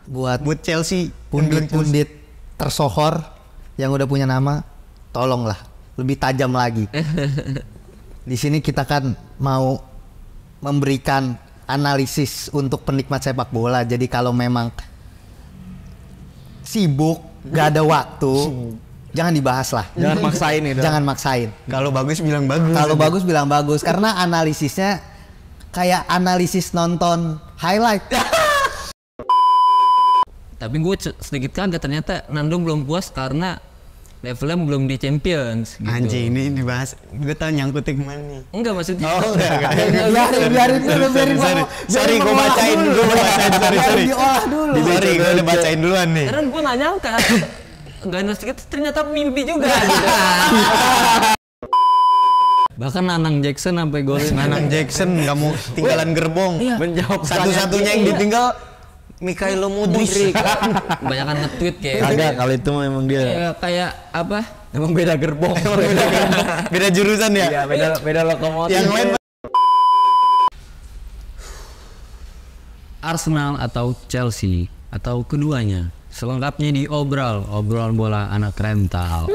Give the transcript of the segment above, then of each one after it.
buat Chelsea, pundit-pundit tersohor yang udah punya nama, tolonglah lebih tajam lagi. Di sini kita kan mau memberikan analisis untuk penikmat sepak bola. Jadi kalau memang sibuk, gak ada waktu, jangan dibahas lah. Jangan maksain itu. Jangan maksain. Kalau bagus bilang bagus. Kalau bagus bilang bagus, karena analisisnya kayak analisis nonton highlight. Tapi gue sedikit kaget ternyata Nando belum puas karena levelnya belum di Champions gitu. Anjing, ini dibahas. Gue tau nyangkutnya kemana nih. Enggak maksudnya. Oh, enggak. biarin dulu, Sorry, gue bacain. Sorry. Diolah dulu. Sorry, gue udah bacain duluan nih. Karena gue nggak nyangka. Ganas sedikit ternyata mimpi juga gitu. Bahkan Nanang Jackson sampai golin. Nanang Jackson nggak mau tinggalan gerbong. Iya. Menjawab satu-satunya yang ditinggal Mikhailo Mudryk. Kebanyakan nge-tweet kayak. Kagak, kalau itu emang dia. Kayak apa? Emang beda gerbong. Beda jurusan ya? Iya, beda lokomotif. Yang lain Arsenal atau Chelsea atau keduanya. Selengkapnya di obrolan bola anak rental.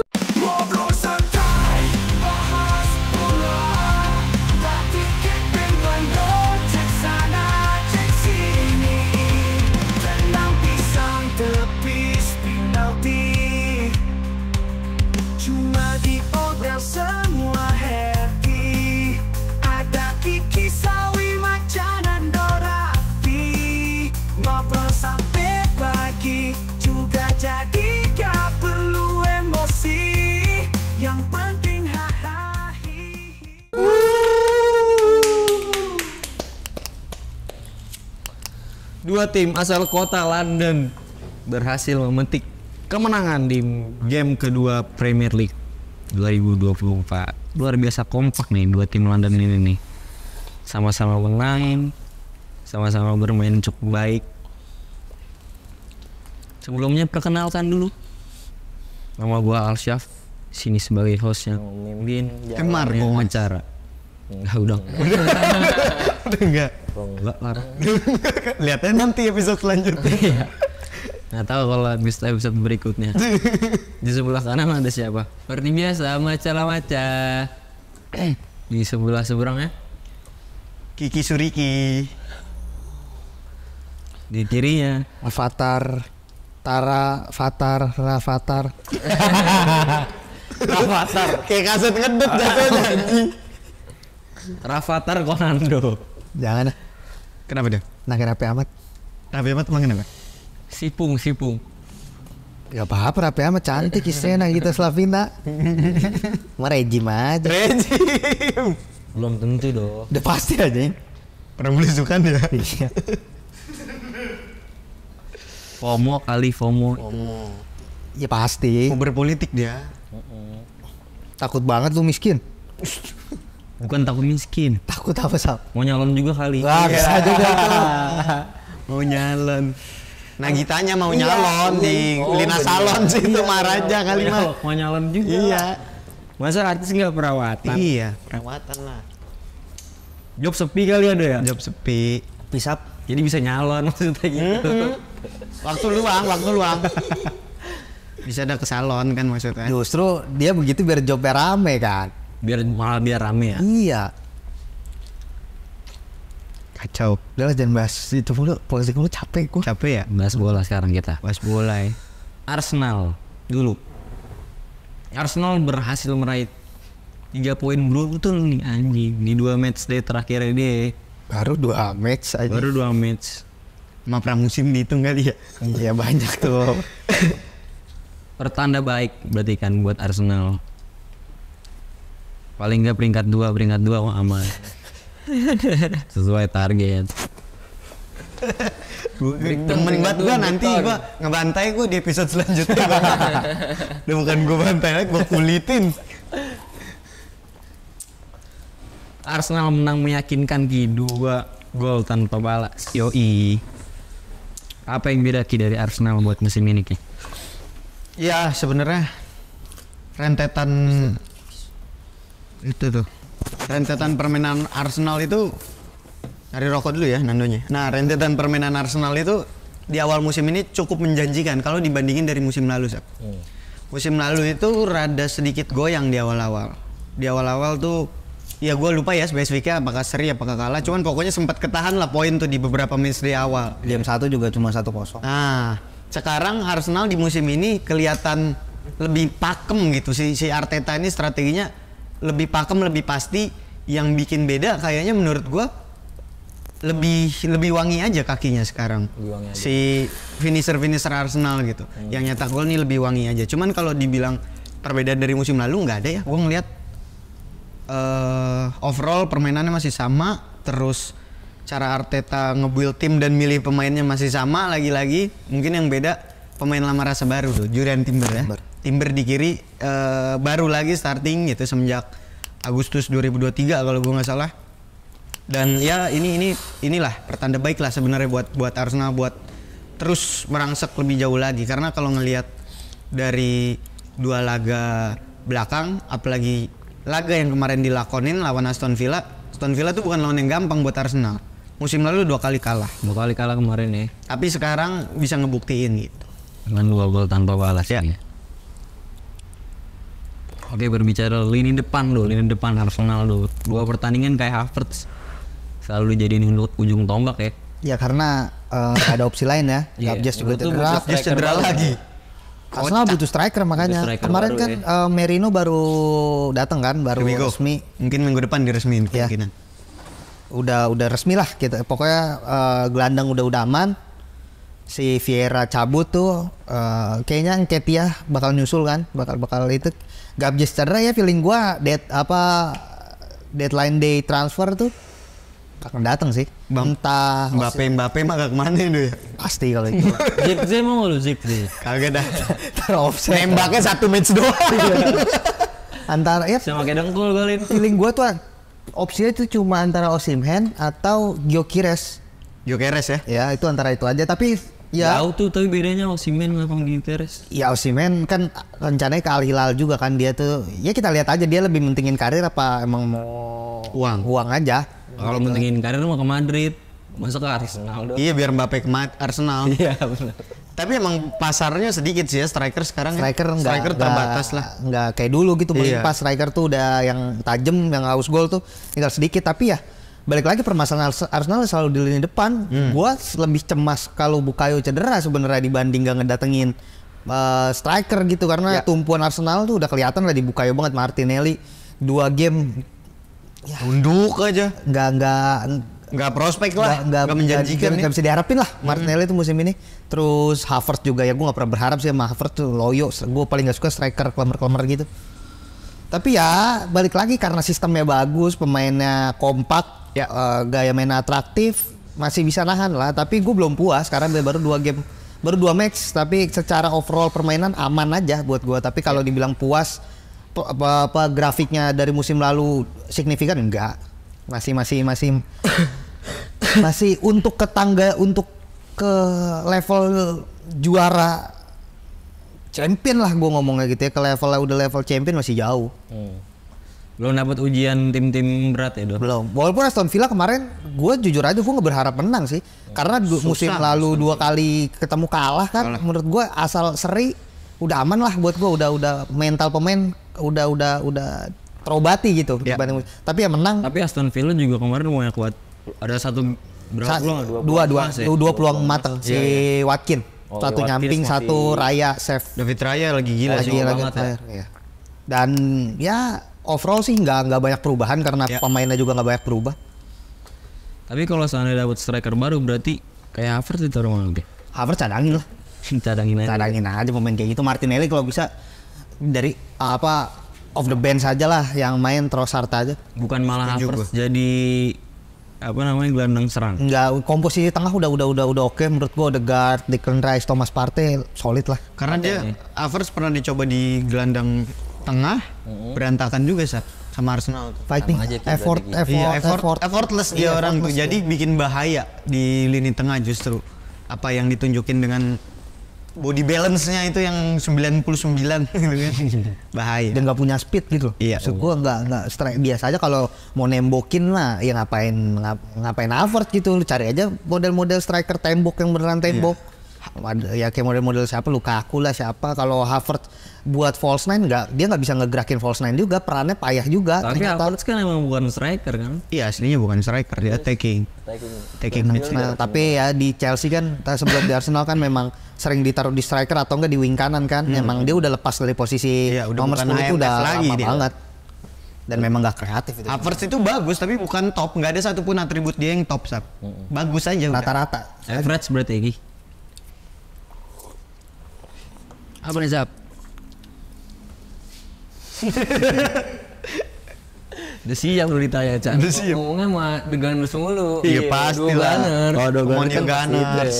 Dua tim asal kota London berhasil memetik kemenangan di game kedua Premier League 2024. Luar biasa kompak nih dua tim London ini nih. Sama-sama menang, sama-sama bermain cukup baik. Sebelumnya perkenalkan dulu. Nama gua Alsyaf, sini sebagai host yang memimpin Marco acara. Enggak, udah enggak. Enggak lah. Lihatnya nanti episode selanjutnya. Nggak tahu kalau episode berikutnya. Di sebelah kanan ada siapa? Seperti biasa, maca. Di sebelah seberangnya Kiki Suriki. di kirinya Avatar, Rafathar. Rafathar. Kayak kaset ngedut jatuhnya anjing. Rafathar Konando. Jangan. Kenapa dia? Nah, rapi amat. Rapi amat emang kenapa? Sipung. Gak apa-apa, rapi amat cantik istrinya Nagita Slavina. Mah rejim aja. Rejim. Belum tentu dong. Udah pasti aja. Perang belusukan ya. Iya. FOMO. Ya pasti. Mau berpolitik dia. Takut banget lu miskin. Bukan takut miskin, Takut apa, Sal? mau nyalon juga kali. Wah, bisa juga itu. Mau nyalon. Nagitanya mau nyalon di Lina Salon situ Maharaja kali mah. Mau nyalon juga. Iya. Masa artis nggak perawatan? Iya, perawatan lah. Job sepi kali ada ya? Job sepi. Pisap. Jadi bisa nyalon maksudnya gitu. Waktu luang. Bisa ada ke salon kan maksudnya. Justru dia begitu biar jobnya rame kan. Biar rame ya. Iya. Kacau. Udah lah, jangan bahas itu mulu. Politik mulu capek gua. Capek ya? Bahas bola sekarang kita. Bahas bola ya. Arsenal dulu. Arsenal berhasil meraih 3 poin beruntun nih anjing di 2 match day terakhir ini. Baru 2 match aja. Baru 2 match. Sama pramusim dihitung kali ya? Iya, banyak tuh. Pertanda baik berarti kan buat Arsenal. Paling nggak peringkat 2 kok aman. Sesuai target. Temen banget gua nanti gua ngebantai gua di episode selanjutnya. Udah bukan gua bantai lagi, gua kulitin. Arsenal menang meyakinkan Ki 2 gol tanpa balas. Yoi. Apa yang beda Ki dari Arsenal buat musim ini Ki? Ya sebenarnya rentetan itu tuh. Rentetan permainan Arsenal itu dari rokok dulu ya Nandonya. Nah, rentetan permainan Arsenal itu di awal musim ini cukup menjanjikan kalau dibandingin dari musim lalu, Sap. Musim lalu itu rada sedikit goyang di awal-awal. Di awal-awal tuh ya gue lupa ya spesifiknya apakah seri apakah kalah, cuman pokoknya sempat ketahan lah poin tuh di beberapa match di awal. Game 1 juga cuma 1-0. Nah, sekarang Arsenal di musim ini kelihatan lebih pakem gitu. Si Arteta ini strateginya lebih pakem, lebih pasti. Yang bikin beda kayaknya menurut gua lebih wangi aja kakinya sekarang. Si finisher Arsenal gitu. Yang nyetak gol nih lebih wangi aja. Cuman kalau dibilang perbedaan dari musim lalu nggak ada ya. Gua ngeliat overall permainannya masih sama, terus cara Arteta nge-build tim dan milih pemainnya masih sama. Lagi-lagi mungkin yang beda pemain lama rasa baru tuh, Jurriën Timber ya. Timber di kiri baru lagi starting gitu semenjak Agustus 2023 kalau gue nggak salah. Dan ya inilah pertanda baik lah sebenarnya buat Arsenal buat terus merangsek lebih jauh lagi, karena kalau ngelihat dari 2 laga belakang, apalagi laga yang kemarin dilakonin lawan Aston Villa tuh bukan lawan yang gampang buat Arsenal. Musim lalu 2 kali kalah. 2 kali kalah kemarin ya. Tapi sekarang bisa ngebuktiin gitu. Dengan 2 gol tanpa balas ya. Oke, berbicara lini depan Arsenal dulu. 2 pertandingan kayak Havertz selalu dijadiin ujung tombak ya. Ya karena ada opsi lain ya. Gabjes juga cedera lagi. Arsenal butuh striker makanya. Kemarin kan Merino baru datang kan, baru resmi. Mungkin minggu depan diresmiin kemungkinan. Udah resmi lah kita. Pokoknya gelandang udah aman. Si Vieira cabut tuh, kayaknya Nketiah bakal nyusul kan, bakal itu. Gabjes cedera ya, feeling gua deadline day transfer tuh akan datang sih. Entah Mbappe mah gak kemana itu ya? Pasti kalau itu. Zirkzee mau lu Zirkzee? Kagak dah. Offset. Nembaknya 1 match doang. Antara ya sama kayak dengkul golin. feeling gua tuh opsinya itu cuma antara Osimhen atau Gyökeres. Gyökeres ya? Ya itu antara itu aja, tapi ya Jauh tuh, tapi bedanya Osimhen sama Gyökeres. ya Osimhen kan rencananya ke Al Hilal juga kan dia tuh. Ya kita lihat aja dia lebih mentingin karir apa emang mau uang aja. Kalau mentingin karir mau ke Madrid, masuk ke Arsenal dong. Iya, biar Mbappe ke Arsenal. Iya benar. Tapi emang pasarnya sedikit sih ya striker sekarang. Striker terbatas lah. Nggak kayak dulu gitu. Iya. Pas striker tuh udah yang tajam, yang haus gol tuh tinggal sedikit. Tapi ya balik lagi permasalahan Arsenal selalu di lini depan. Gua lebih cemas kalau Bukayo cedera sebenarnya dibanding gak ngedatengin striker gitu, karena tumpuan Arsenal tuh udah kelihatan lah di Bukayo banget. Martinelli 2 game Tunduk aja. nggak prospek lah. Nggak menjanjikan. Nggak bisa diharapin lah Martinelli itu musim ini. Terus Havertz juga ya, gue nggak pernah berharap sih sama Havertz tuh, loyo. Gue paling nggak suka striker klemer gitu. Tapi ya balik lagi karena sistemnya bagus, pemainnya kompak, gaya main atraktif, masih bisa nahan lah. Tapi gue belum puas karena baru 2 game, baru 2 match. Tapi secara overall permainan aman aja buat gue. Tapi kalau dibilang puas, apa grafiknya dari musim lalu signifikan enggak. Masih untuk ke level juara champion lah, gue ngomongnya gitu ya, ke level champion masih jauh. Belum dapat ujian tim-tim berat ya, Don? Belum. Walaupun Aston Villa kemarin, gue jujur aja gue nggak berharap menang sih, karena musim lalu 2 kali ketemu kalah kan. Menurut gue asal seri udah aman lah buat gue, udah mental pemain udah terobati gitu. Tapi ya menang. Tapi Aston Villa juga kemarin lumayan kuat. Ada dua peluang matang si Watkin. Satu nyamping, satu Raya save. David Raya lagi gila sih. Ya. Dan ya overall sih nggak banyak perubahan karena pemainnya juga nggak banyak berubah. Tapi kalau seandainya dapat striker baru berarti kayak Havertz ditaruh mana deh? Havertz cadangin lah. Cadangin aja pemain kayak gitu. Martinelli kalau bisa dari off the bench aja lah, yang main Trossard aja. Bukan malah Havertz jadi gelandang serang. Enggak, komposisi tengah udah oke menurut gua. Odegaard, Declan Rice, Thomas Partey solid lah. Karena dia Havertz pernah dicoba di gelandang tengah, berantakan juga sama Arsenal. Fighting effortless dia orang tuh. Jadi bikin bahaya di lini tengah justru. Apa yang ditunjukin dengan body balance-nya itu yang 99 gitu kan. Bahaya. Dan nggak punya speed gitu. Iya. Maksud gua nggak strike biasa aja. Kalau mau nembokin lah ya ngapain Havertz gitu. Lu cari aja model-model striker tembok yang beneran tembok. ya kayak model-model siapa, Lukaku lah siapa. Kalau Havertz buat false nine dia nggak bisa ngegerakin false nine juga, perannya payah juga. Tapi Havertz kan emang bukan striker kan? Iya, aslinya bukan striker, dia taking midfielder. Nah, tapi ya di Chelsea kan sebelum di Arsenal kan memang sering ditaruh di striker atau enggak di wing kanan kan. Emang dia udah lepas dari posisi Iya, udah nomor bukan 10 itu udah AMF lagi lama dia. banget. Dan memang gak kreatif itu. Havertz itu bagus tapi bukan top, nggak ada satupun atribut dia yang top, Sap. Bagus aja udah. Rata-rata. Average berarti Gi. Apa nih Zap? Udah siap lu ditanya, Cak. Udah siap. Ngomongnya sama The Gunners mulu. Iya pasti lah. Gunners. Omongin Gunners.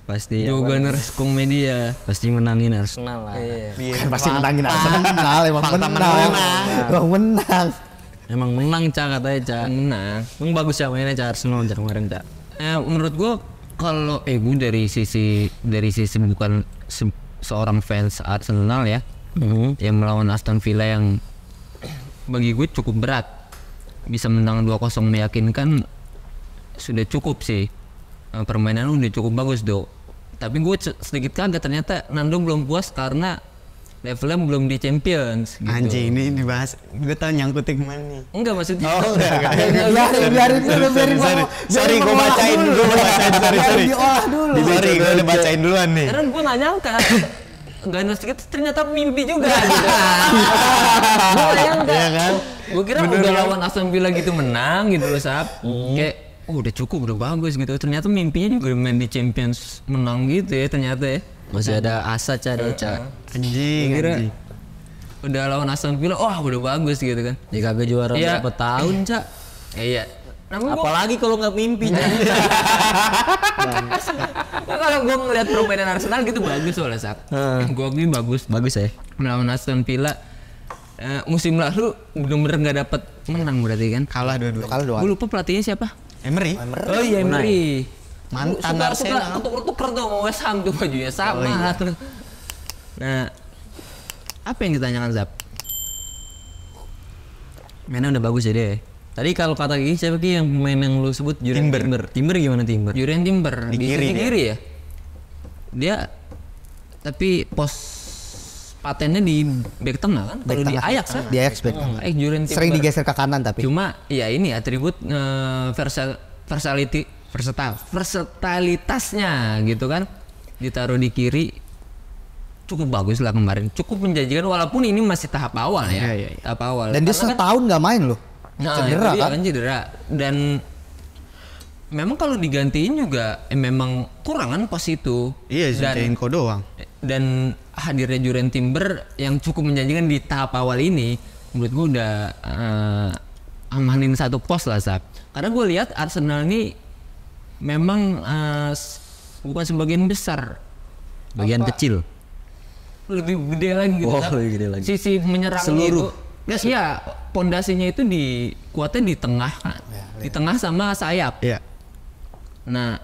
Pasti. The Gunners Komedia. Pasti menangin Arsenal lah. Kan pasti menangin Arsenal, emang menang. Emang menang. Emang menang, Cak, katanya, Cak. Menang. Emang bagus ya mainnya, Cak, Arsenal Cak, kemarin, Cak. Menurut gua kalau gue dari sisi bukan seorang fans Arsenal ya. Yang melawan Aston Villa yang bagi gue cukup berat. Bisa menang 2-0 meyakinkan sudah cukup sih. Permainan udah cukup bagus, Do. Tapi gue sedikit kaget ternyata Nando belum puas karena levelnya belum di Champions gitu. Anjing, ini dibahas. Gue tau nyangkutnya kemana nih. Enggak maksudnya. Oh, enggak. Biarin dulu, biarin. Sorry, gue bacain. Sorry. Diolah dulu. Sorry, gue udah bacain duluan nih. Karena gue nggak nyangka Gunners kita ternyata mimpi juga gitu. Gue nggak nyangka. Iya kan? Gue kira udah lawan Aston Villa gitu menang gitu loh, Sap. Kayak udah cukup, udah bagus gitu. Ternyata mimpinya juga main di Champions menang gitu ya ternyata ya. Masih ada asa, Cak. Anjing. Udah lawan Aston Villa, udah bagus gitu kan. Dia kagak juara berapa tahun, Cak. Iya. Apalagi kalau nggak mimpi. Kalau gue ngeliat permainan Arsenal gitu bagus soalnya, Sak. Gue akuin bagus ya. melawan Aston Villa. Musim lalu bener-bener nggak dapet menang berarti kan? Kalah dua-dua. Gue lupa pelatihnya siapa? Emery. Oh iya, Emery. Mantan Arsenal. Tuker tuh sama West Ham tuh bajunya sama. Nah, apa yang ditanyakan, Zap? Mainnya udah bagus ya deh. Tadi kalau kata Gigi siapa Ki yang pemain yang lu sebut? Timber gimana Timber? Jurien Timber Di kiri ya. Dia tapi pos patennya di back tengah kan? Kalau di Ajax kan? Di Ajax back tengah. Jurien Timber. Sering digeser ke kanan tapi. Cuma ya ini atribut versatilitasnya gitu kan. Ditaruh di kiri cukup bagus lah kemarin. Cukup menjanjikan walaupun ini masih tahap awal ya. Tahap awal. Dan dia setahun nggak main loh. Cedera kan? Cedera. Dan memang kalau digantiin juga memang kurang kan pos itu. Iya, Zinchenko doang. Dan hadirnya Jurien Timber yang cukup menjanjikan di tahap awal ini menurut gue udah amanin satu pos lah, Sap. Karena gue lihat Arsenal ini memang bukan sebagian besar, Bagian kecil. lebih gede lagi gitu. Lebih gede lagi. Sisi menyerangnya Seluruh. itu ya pondasinya itu kuatnya di tengah kan. Di tengah sama sayap. Iya. Nah,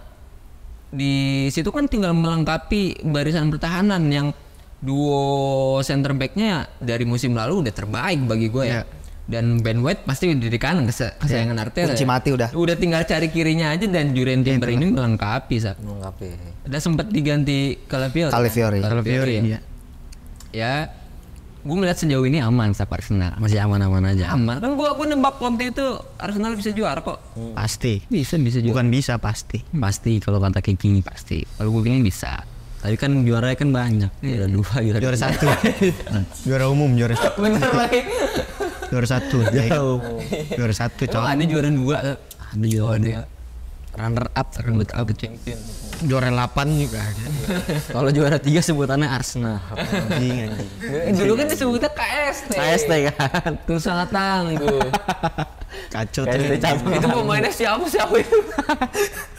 di situ kan tinggal melengkapi barisan pertahanan yang duo center back-nya dari musim lalu udah terbaik bagi gue ya. Dan Ben White pasti di kanan kesayangan Arteta. Kunci mati udah. Udah tinggal cari kirinya aja dan Jurien Timber ini melengkapi, Sak. Udah sempat diganti Calafiori. Iya. Ya, gue melihat sejauh ini aman Sak Arsenal. Masih aman-aman aja. Aman kan gue nembak Conte itu Arsenal bisa juara kok. Pasti. Bisa juara. Bukan bisa, pasti. Pasti kalau kata Kiki pasti. Kalau gue bilang bisa. Tapi kan juaranya kan banyak. Juara 2, Juara 1. Juara umum, juara 1. Bener lagi. Juara 1. Juara 1, cowok. Ada juara 2. Ada juara runner up champion. Juara 8 juga ada. Kalau juara 3 sebutannya Arsenal. Anjing. Dulu kan disebutnya KST kan. Tuh sangat tangguh. Kacau tuh. Itu pemainnya siapa itu?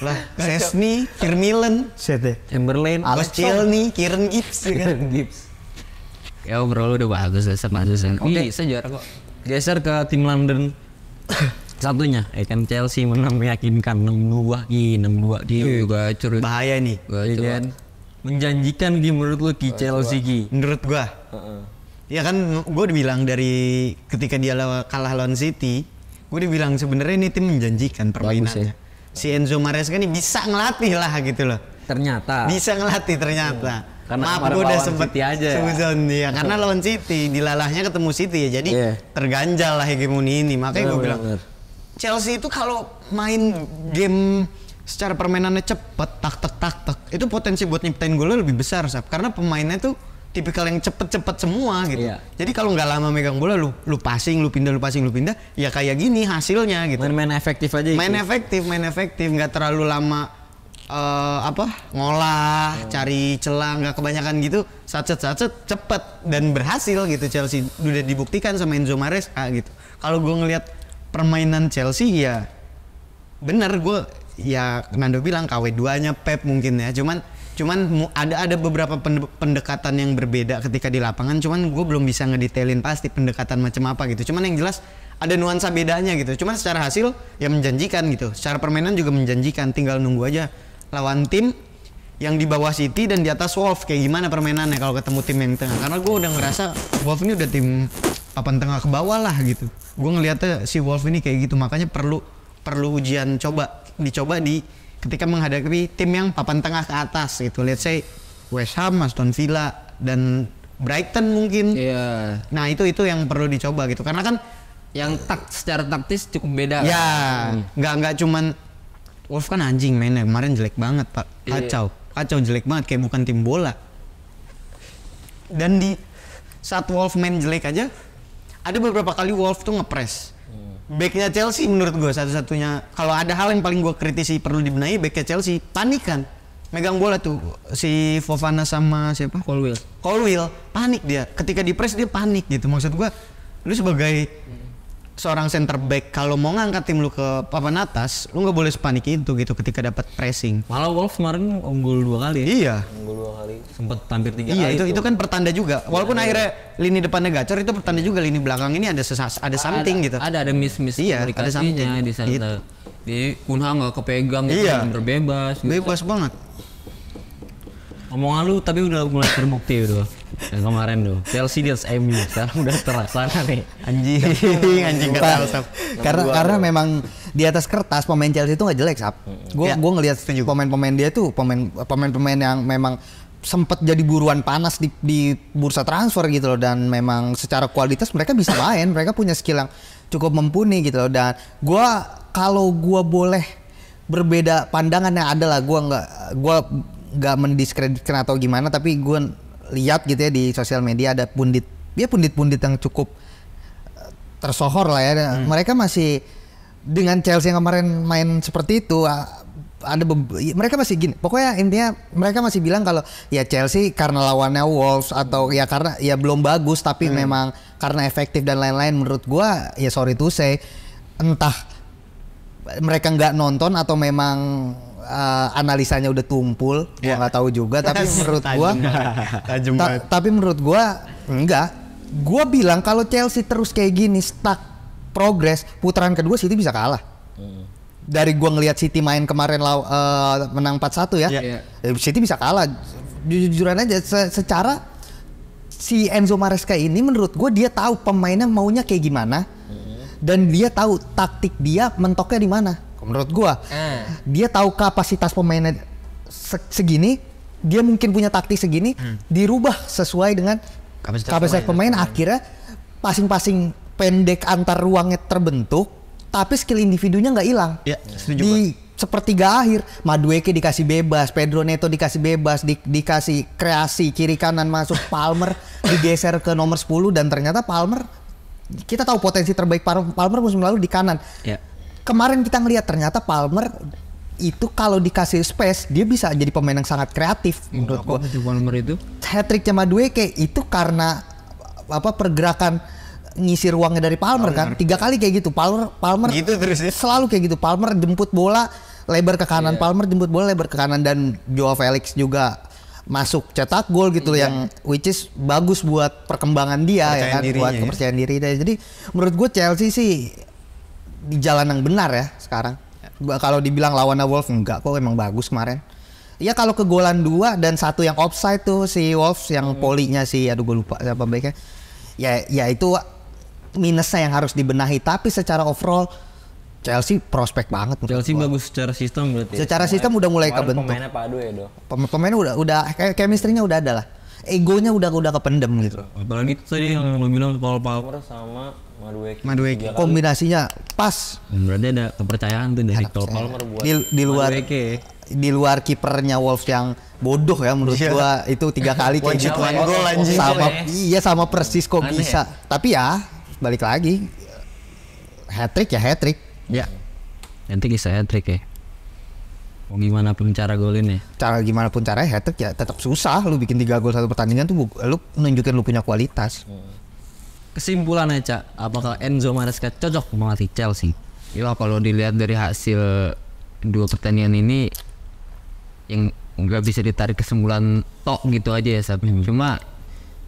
Lah, Szczesny, Firmalen, Chamberlain, Koscielny, Kieran Gibbs kan. Ya bro, lu udah bagus lah sama Susan. Bisa juara kok. Geser ke tim London. Satunya, kan Chelsea menang meyakinkan 6-2 Juga curut. Bahaya nih. kan. Menjanjikan menurut lu Chelsea Ki. Menurut gua. Ya kan gua udah bilang dari ketika dia kalah lawan City, gua udah bilang sebenarnya ini tim menjanjikan permainannya. Si Enzo Maresca ini bisa ngelatih lah gitu loh. Ternyata. Bisa ngelatih ternyata. Karena Maaf kemarin gue udah lawan sempet City aja ya. suzon ya. Karena lawan City, dilalahnya ketemu City ya. Jadi Iya. terganjal lah hegemoni ini. Makanya gue bilang Bener. Chelsea itu kalau main game secara permainannya cepet, tak, itu potensi buat nyiptain golnya lebih besar, Sap. Karena pemainnya tuh tipikal yang cepet-cepet semua gitu. Iya. Jadi kalau nggak lama megang bola, lu passing, lu pindah, ya kayak gini hasilnya gitu. Main efektif aja. Main efektif, nggak terlalu lama ngolah, cari celah, nggak kebanyakan gitu, sacet cepet dan berhasil gitu. Chelsea udah dibuktikan sama Enzo Maresca gitu. Kalau gue ngelihat permainan Chelsea ya bener, gue ya Nando bilang KW2-nya Pep mungkin ya, cuman ada beberapa pendekatan yang berbeda ketika di lapangan, cuman gue belum bisa ngedetailin pasti pendekatan macam apa gitu. Cuman yang jelas ada nuansa bedanya gitu. Cuman secara hasil ya menjanjikan gitu. Secara permainan juga menjanjikan. Tinggal nunggu aja lawan tim yang di bawah City dan di atas Wolves kayak gimana permainannya kalau ketemu tim yang tengah. Karena gue udah ngerasa Wolves ini udah tim papan tengah ke bawah lah gitu. Gue ngeliatnya si Wolves ini kayak gitu, makanya perlu ujian dicoba di ketika menghadapi tim yang papan tengah ke atas gitu. Let's say West Ham, Aston Villa dan Brighton mungkin. Iya. Nah, itu yang perlu dicoba gitu. Karena kan Yang secara taktis cukup beda. ya nggak cuman Wolves kan anjing mainnya kemarin jelek banget, Pak. Iya. Kacau jelek banget kayak bukan tim bola. Dan di saat Wolves main jelek aja, ada beberapa kali Wolves tuh ngepres. Backnya Chelsea menurut gue satu-satunya, kalau ada hal yang paling gue kritisi perlu dibenahi, backnya Chelsea panik kan megang bola tuh si Fofana sama siapa Colwill panik dia ketika di press, dia panik gitu. Maksud gue lu sebagai seorang center back kalau mau ngangkat tim lu ke papan atas, lu nggak boleh sepanik itu gitu ketika dapat pressing. Malah Wolves kemarin unggul 2 kali. Iya. Unggul 2 kali. Sempet hampir 3 Iya, kali. itu kan pertanda juga. Walaupun akhirnya lini depannya gacor, itu pertanda juga lini belakang ini ada something gitu. Ada miss Iya, ada komunikasinya something. di sana. Gitu. Di Kunha nggak kepegang gitu, Iya. berbebas. Gitu. Bebas banget. Omongan lu tapi udah mulai terbukti tuh. Yang kemarin tuh Chelsea di atas MU sekarang udah terlaksana nih. Anjing kata Sap. Karena memang di atas kertas pemain Chelsea itu nggak jelek, Sap. Gue Ya, ngelihat pemain-pemain dia tuh pemain-pemain yang memang sempat jadi buruan panas di bursa transfer gitu loh, dan memang secara kualitas mereka bisa main, mereka punya skill yang cukup mumpuni gitu loh. Dan kalau gue boleh berbeda pandangan yang ada lah, gue nggak mendiskreditkan atau gimana, tapi gue lihat gitu ya di sosial media ada pundit-pundit yang cukup tersohor lah ya. Mereka masih dengan Chelsea yang kemarin main seperti itu, mereka masih gini. Pokoknya intinya mereka masih bilang kalau ya Chelsea karena lawannya Wolves atau ya karena ya belum bagus, tapi memang karena efektif dan lain-lain. Menurut gua ya sorry to say, entah mereka nggak nonton atau memang analisanya udah tumpul, gua nggak tahu juga. Tapi menurut gua, tapi menurut gua enggak. Gua bilang kalau Chelsea terus kayak gini stuck progress, putaran kedua City bisa kalah. Dari gua ngelihat City main kemarin menang 4-1 ya. City bisa kalah. Jujuran aja secara si Enzo Maresca ini menurut gua dia tahu pemainnya maunya kayak gimana. Dan dia tahu taktik dia mentoknya di mana. Menurut gua, dia tahu kapasitas pemainnya segini, dia mungkin punya taktik segini, dirubah sesuai dengan kapasitas pemain. Akhirnya passing-passing pendek antar ruangnya terbentuk, tapi skill individunya nggak hilang. Ya, di sepertiga akhir, Madueke dikasih bebas, Pedro Neto dikasih bebas, dikasih kreasi kiri kanan masuk, Palmer digeser ke nomor 10, dan ternyata Palmer, kita tahu potensi terbaik Palmer musim lalu di kanan. Ya. Kemarin kita ngelihat ternyata Palmer itu kalau dikasih space dia bisa jadi pemain yang sangat kreatif menurut gua. Palmer itu Hat-tricknya Madueke itu karena pergerakan ngisi ruangnya dari Palmer kan. 3 kali kayak gitu. Palmer gitu terus ya. Selalu kayak gitu. Palmer jemput bola lebar ke kanan, Palmer jemput bola lebar ke kanan, dan Joao Felix juga masuk cetak gol gitu yang which is bagus buat perkembangan dia ya kan, buat kepercayaan diri dia. Jadi menurut gue Chelsea sih di jalan yang benar ya sekarang. Kalau dibilang lawannya Wolves enggak kok, emang bagus kemarin. Ya kalau kegolan 2 dan 1 yang offside tuh si Wolves yang polinya si gue lupa siapa baiknya. Ya itu minusnya yang harus dibenahi, tapi secara overall Chelsea prospek banget. Chelsea bagus secara sistem berarti. Secara sistem udah mulai kebentuk. Pemainnya padu ya Do. Pemainnya udah chemistry-nya udah ada lah. Egonya udah kependem gitu. Apalagi itu tadi yang lu bilang Paul Palmer. Sama Madueke. Madueke. Kombinasinya pas. Berarti ada kepercayaan tuh dari Paul Palmer buat Di luar kipernya Wolves yang bodoh ya menurut gua, itu 3 kali kayak gitu. Gol anjing. Sama persis kok Aneh bisa. Tapi ya balik lagi hat-trick ya hat-trick. Ya. Nanti kisah hat-trick ya. Mau gimana pun cara golin ya. Cara gimana pun caranya hat-trick ya tetap susah. Lu bikin 3 gol satu pertandingan tuh lu nunjukin lu punya kualitas. Kesimpulannya Cak, apakah Enzo Maresca cocok melatih Chelsea? Ya kalau dilihat dari hasil 2 pertandingan ini yang nggak bisa ditarik kesimpulan tok gitu aja ya Sab. Cuma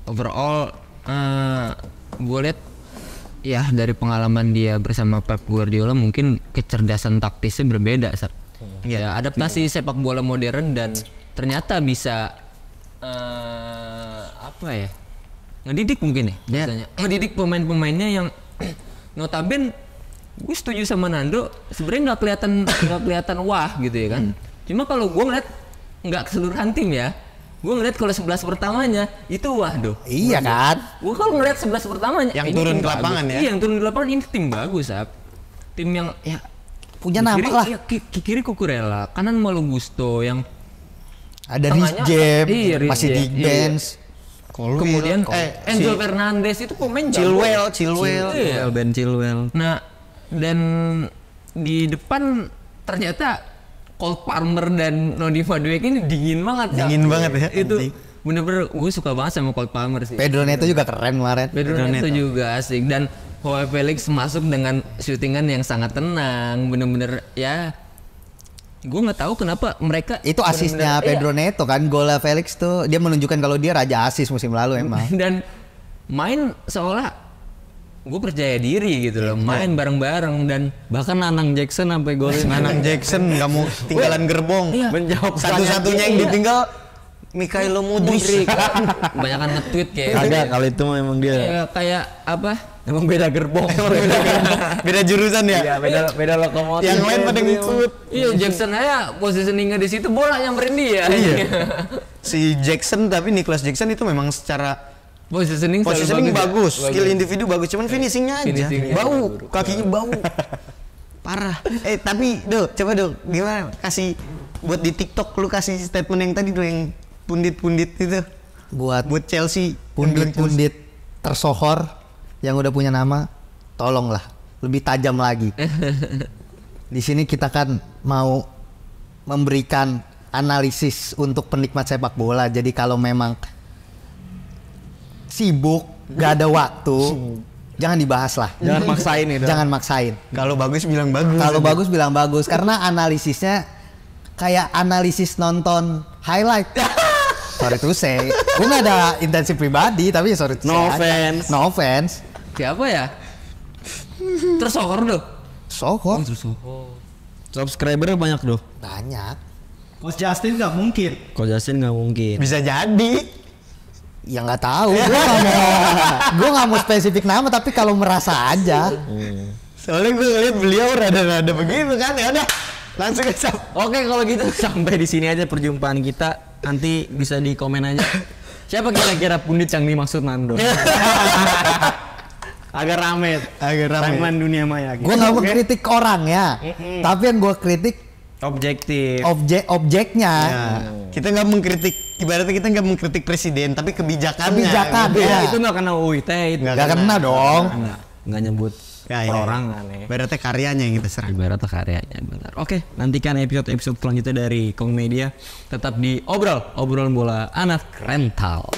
overall gue lihat ya dari pengalaman dia bersama Pep Guardiola mungkin kecerdasan taktisnya berbeda Sab. Ya adaptasi sepak bola modern dan ternyata bisa apa ya, ngedidik mungkin ya biasanya. Ngedidik pemain-pemainnya yang notabene gue setuju sama Nando, sebenarnya nggak kelihatan wah gitu ya kan. Cuma kalau gue ngeliat nggak keseluruhan tim ya, gue ngeliat kalau 11 pertamanya itu wah doh. Iya kan? Gue kalau ngeliat 11 pertamanya Yang ini turun tim ke lapangan bagus. ya? Iya, yang turun ke lapangan ini tim bagus Sab. Tim yang ya Punya nama kiri, lah. ya, kiri Cucurella, kanan Malo Gusto yang Ada tengahnya- Rhys James, iya, Rhys masih di James, iya. bench. kemudian Enzo Fernandez itu pemain jago. Chilwell. Iya. Ben Chilwell. Nah, dan di depan ternyata Cole Palmer dan Noni Madueke ini dingin banget. Dingin banget ya. Itu bener-bener gue suka banget sama Cole Palmer sih. Pedro Neto juga keren kemarin. Pedro Neto juga asik, dan Joao Felix masuk dengan syutingan yang sangat tenang, bener-bener ya. Gue nggak tahu kenapa mereka Itu asisnya bener-bener- Pedro Neto kan, golnya Felix tuh dia menunjukkan kalau dia raja asis musim lalu emang. Dan main seolah gue percaya diri gitu loh, main bareng-bareng dan Bahkan Nanang Jackson sampai golin. Nanang Jackson nggak mau tinggalan gerbong. Iya. Menjawab Satu-satunya yang ditinggal Mikhailo Mudryk. kebanyakan nge-tweet kayak Kagak, kali itu emang dia kayak apa? emang beda gerbong. Beda jurusan ya. Iya, beda lokomotif. Yang lain pada ngikut. Iya, Jackson aja positioningnya di situ, bola nyamperin dia. Iya. Si Jackson, tapi Nicholas Jackson itu memang secara Positioning positioning selalu bagus, ya? skill individu bagus, cuman finishingnya aja Finishingnya bau, buruk. kakinya bau. Parah. Tapi coba gimana? Kasih buat di TikTok lu kasih statement yang tadi yang pundit-pundit itu Buat buat Chelsea. pundit-pundit tersohor yang udah punya nama, tolonglah lebih tajam lagi. Di sini kita kan mau memberikan analisis untuk penikmat sepak bola. Jadi kalau memang sibuk, gak ada waktu, jangan dibahas lah. Jangan maksain itu. Jangan maksain. Kalau bagus bilang bagus. Kalau bagus bilang bagus, karena analisisnya kayak analisis nonton highlight. Sorry to say, gue gak ada intensi pribadi, tapi sorry to say No aja. offense. No offense. Siapa ya? Tersohor doh. Sohor Subscribernya banyak doh. banyak. Coach Justin nggak mungkin. Kalau Justin nggak mungkin. bisa jadi. Ya nggak tahu. Gue nggak mau spesifik nama, tapi kalau merasa aja. Soalnya gue ngeliat beliau rada-rada begitu kan, ya udah langsung aja. Oke, kalau gitu sampai di sini aja perjumpaan kita. Nanti bisa di komen aja. Siapa kira-kira pundit yang dimaksud Nando? Agak rame. Timeline dunia maya. Gue nggak mau kritik orang ya, tapi yang gue kritik Objektif. objeknya. Ya, kita nggak mengkritik, ibaratnya kita nggak mengkritik presiden, tapi kebijakannya. Kebijakan, gitu. ya. Itu nggak kena UIT. Nggak kena dong. Nggak nyebut Ya, ya. orang aneh. Ibaratnya karyanya yang kita serang. Ibarat karyanya benar. Oke, nantikan episode selanjutnya dari Kong Media. Tetap di obrolan bola anak rental.